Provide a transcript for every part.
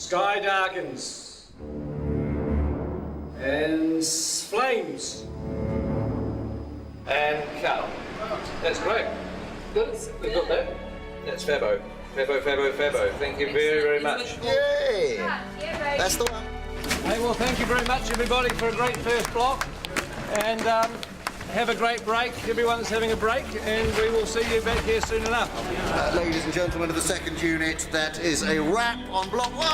Sky darkens. And flames. And cut. That's great. Good. We've got that. That's Fabo. Fabo. Thank you very, very much. Yay! That's the one. Hey, well, thank you very much, everybody, for a great first block. And have a great break. Everyone's having a break, and we will see you back here soon enough. Ladies and gentlemen of the second unit, that is a wrap on block 1.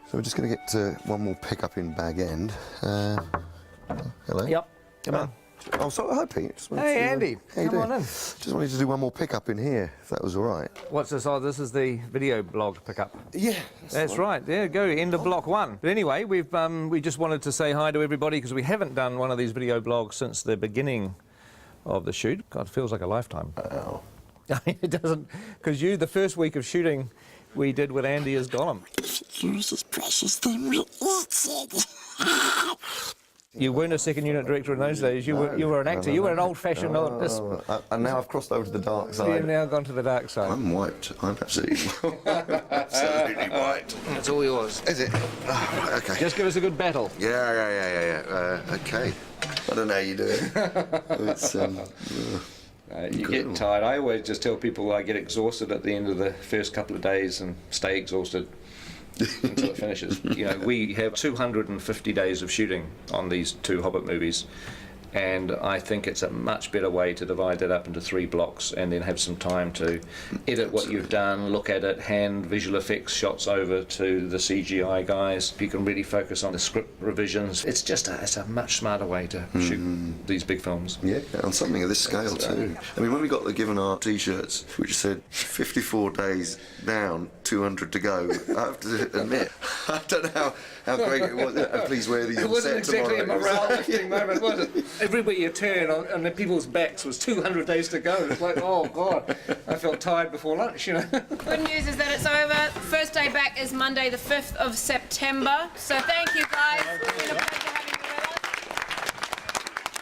So we're just going to get one more pickup in Bag End. Hello. Yep. Come on. Oh, so hi, Pete. Hey, Andy. Come on in. Just wanted to do one more pickup in here, if that was all right. What's this? Oh, this is the video blog pickup. Yeah. That's right. There you go. End of block 1. But anyway, we just wanted to say hi to everybody because we haven't done one of these video blogs since the beginning of the shoot. God, it feels like a lifetime. Oh. It doesn't, because the first week of shooting we did with Andy as Gollum. Yours precious thing we eat. You weren't a second unit director in those days. You were an actor. You were an old-fashioned. And now I've crossed over to the dark side. You've now gone to the dark side. I'm wiped. I'm absolutely, absolutely wiped. It's all yours. Is it? Oh, right, okay. Just give us a good battle. Yeah. Okay. I don't know how you do it. It's, You get tired. I always just tell people I get exhausted at the end of the first couple of days and stay exhausted until it finishes. You know, we have 250 days of shooting on these 2 Hobbit movies, and I think it's a much better way to divide that up into 3 blocks and then have some time to edit what you've done, look at it, hand visual effects shots over to the CGI guys. You can really focus on the script revisions. It's a much smarter way to shoot these big films. Yeah, on something of this scale too. I mean, when we got given our T-shirts, which said 54 days down, 200 to go, I have to admit, I don't know how great it was. Please wear these. It wasn't exactly a morale lifting moment, was it? Everywhere you turn on the people's backs was 200 days to go. It's like, oh God, I felt tired before lunch, you know. Good news is that it's over. First day back is Monday the 5th of September. So thank you guys. It's been a pleasure having you with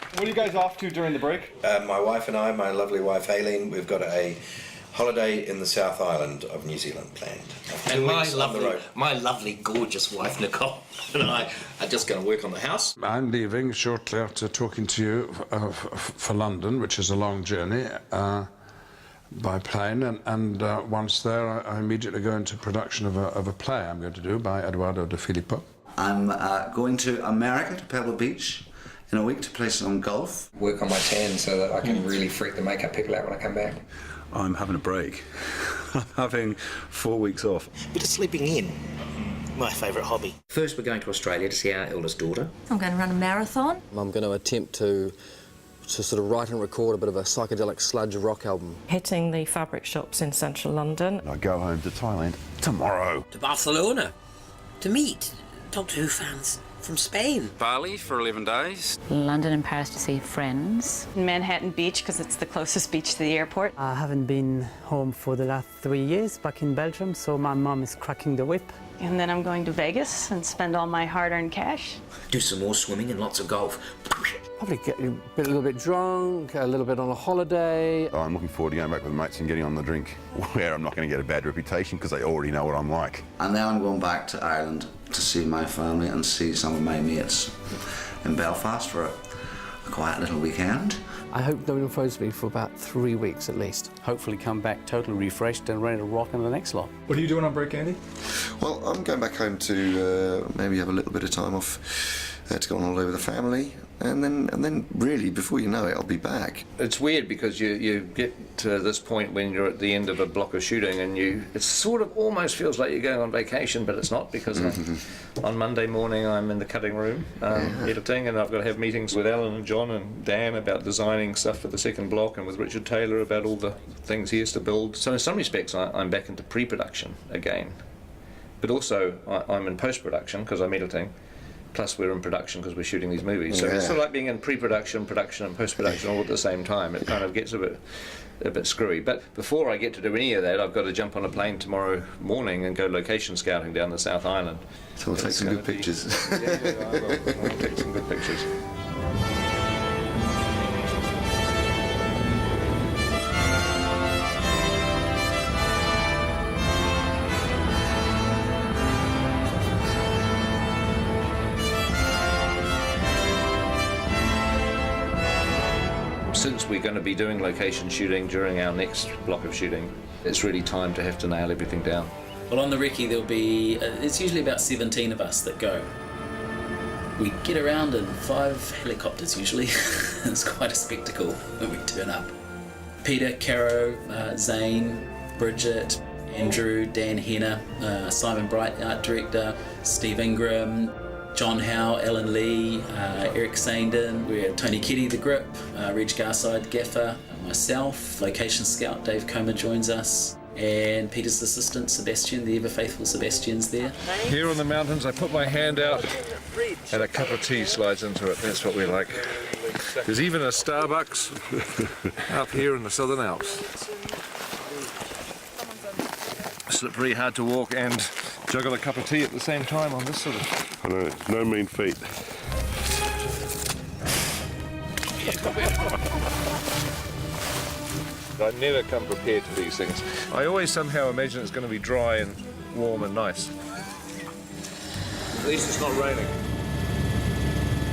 us. What are you guys off to during the break? My wife and I, my lovely wife Aileen, we've got a holiday in the South Island of New Zealand planned. And my lovely, gorgeous wife Nicole and I are just going to work on the house. I'm leaving shortly after talking to you for London, which is a long journey, by plane, and once there I immediately go into production of a play I'm going to do by Eduardo de Filippo. I'm going to America, to Pebble Beach, in a week to play some golf. Work on my tan so that I can really freak the makeup people out when I come back. I'm having a break. I'm having 4 weeks off. Bit of sleeping in. My favourite hobby. First we're going to Australia to see our eldest daughter. I'm going to run a marathon. I'm going to attempt to sort of write and record a bit of a psychedelic sludge rock album. Hitting the fabric shops in central London. I go home to Thailand tomorrow. To Barcelona. To meet Doctor Who fans from Spain. Bali for 11 days. London and Paris to see friends. Manhattan Beach, because it's the closest beach to the airport. I haven't been home for the last 3 years, back in Belgium, so my mum is cracking the whip. And then I'm going to Vegas and spend all my hard-earned cash. Do some more swimming and lots of golf. Probably get a little bit drunk, a little bit on a holiday. Oh, I'm looking forward to going back with mates and getting on the drink, where I'm not going to get a bad reputation because they already know what I'm like. And then I'm going back to Ireland to see my family and see some of my mates in Belfast for a quiet little weekend. I hope nobody phones me for about 3 weeks at least. Hopefully come back totally refreshed and ready to rock in the next lot. What are you doing on break, Andy? Well, I'm going back home to maybe have a little bit of time off to go on holiday with the family, and then really, before you know it, I'll be back. It's weird because you get to this point when you're at the end of a block of shooting and it sort of almost feels like you're going on vacation, but it's not, because on Monday morning I'm in the cutting room editing, and I've got to have meetings with Alan and John and Dan about designing stuff for the second block, and with Richard Taylor about all the things he has to build. So in some respects I'm back into pre-production again, but also I'm in post-production because I'm editing. Plus we're in production because we're shooting these movies. So it's sort of like being in pre-production, production and post-production all at the same time. It kind of gets a bit screwy. But before I get to do any of that, I've got to jump on a plane tomorrow morning and go location scouting down the South Island. So we'll take some good pictures. Yeah, I will. I'll take some good pictures. since we're going to be doing location shooting during our next block of shooting, it's really time to have to nail everything down. Well, on the recce there'll be, it's usually about 17 of us that go. We get around in 5 helicopters usually. It's quite a spectacle when we turn up. Peter, Caro, Zane, Bridget, Andrew, Dan Henner, Simon Bright, art director, Steve Ingram, John Howe, Alan Lee, Eric Sandin, we have Tony Kitty, the grip, Reg Garside, gaffer, myself, location scout Dave Comer joins us, and Peter's assistant Sebastian, the ever faithful Sebastian's there. Here on the mountains, I put my hand out and a cup of tea slides into it. That's what we like. There's even a Starbucks up here in the Southern Alps. Slippery, hard to walk and juggle a cup of tea at the same time on this sort of... I know, no mean feat. I never come prepared to these things. I always somehow imagine it's going to be dry and warm and nice. At least it's not raining.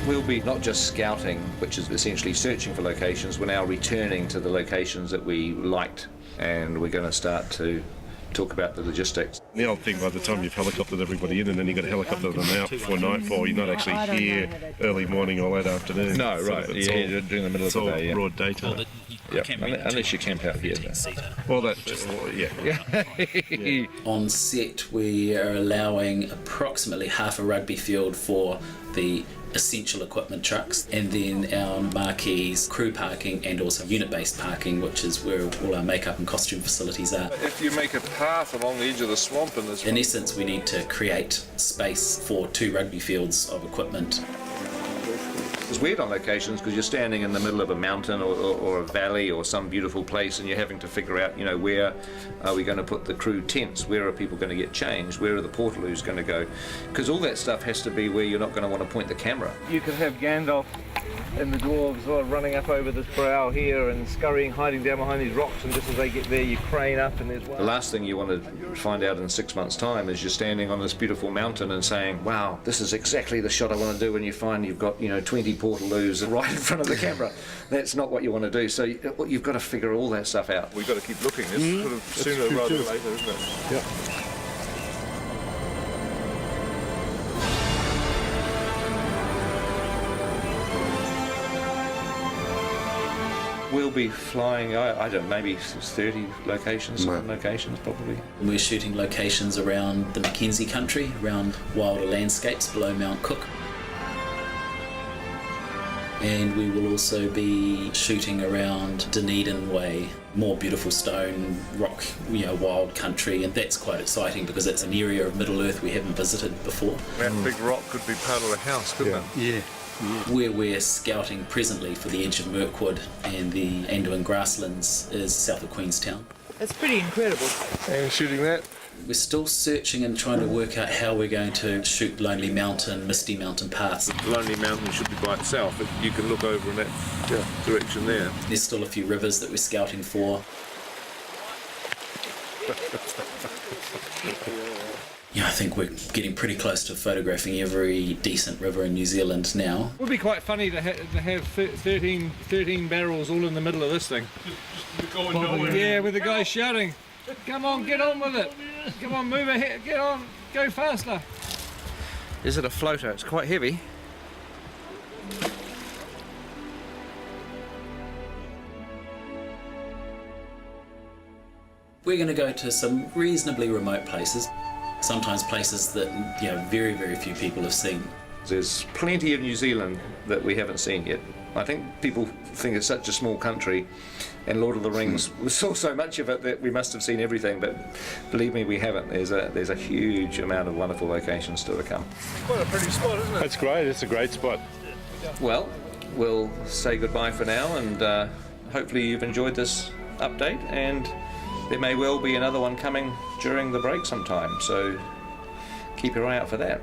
We'll be not just scouting, which is essentially searching for locations, we're now returning to the locations that we liked, and we're going to start to talk about the logistics. The old thing, by the time you've helicoptered everybody in and then you've got to helicopter them out before nightfall, you're not actually here early morning or late afternoon. No, right, yeah, during the middle of the day. It's all broad daytime. Yeah, unless you camp out here. Well, that, yeah. On set, we are allowing approximately half a rugby field for the essential equipment trucks, and then our marquees, crew parking, and also unit-based parking, which is where all our makeup and costume facilities are. If you make a path along the edge of the swamp in essence, we need to create space for 2 rugby fields of equipment. It's weird on locations because you're standing in the middle of a mountain or a valley or some beautiful place, and you're having to figure out, you know, where are we going to put the crew tents? Where are people going to get changed? Where are the portaloos going to go? Because all that stuff has to be where you're not going to want to point the camera. You could have Gandalf and the dwarves all running up over this brow here and scurrying, hiding down behind these rocks, and just as they get there, you crane up and there's one. The last thing you want to find out in 6 months' time is you're standing on this beautiful mountain and saying, wow, this is exactly the shot I want to do, and you find you've got, 20 portaloos right in front of the camera. That's not what you want to do, so you've got to figure all that stuff out. We've got to keep looking. It's sort of sooner rather than later, isn't it? Yeah. We'll be flying, I don't know, maybe 30 locations, locations probably. We're shooting locations around the Mackenzie country, around wilder landscapes below Mount Cook. And we will also be shooting around Dunedin Way, more beautiful stone, rock, wild country, and that's quite exciting because it's an area of Middle Earth we haven't visited before. That big rock could be part of a house, couldn't it? Yeah. Where we're scouting presently for the edge of Mirkwood and the Anduin grasslands is south of Queenstown. It's pretty incredible. And shooting that? We're still searching and trying to work out how we're going to shoot Lonely Mountain, Misty Mountain paths. Lonely Mountain should be by itself, but you can look over in that direction there. There's still a few rivers that we're scouting for. Yeah, I think we're getting pretty close to photographing every decent river in New Zealand now. It would be quite funny to have 13 barrels all in the middle of this thing. Yeah, with the guy shouting, come on, get on with it. Come on, move ahead, get on, go faster. Is it a floater? It's quite heavy. We're going to go to some reasonably remote places. Sometimes places that very, very few people have seen. There's plenty of New Zealand that we haven't seen yet. I think people think it's such a small country, and Lord of the Rings, we saw so much of it that we must have seen everything, but believe me, we haven't. There's a huge amount of wonderful locations still to come. Quite a pretty spot, isn't it? That's great, it's a great spot. Well, we'll say goodbye for now, and hopefully you've enjoyed this update, and there may well be another one coming during the break sometime, so keep your eye out for that.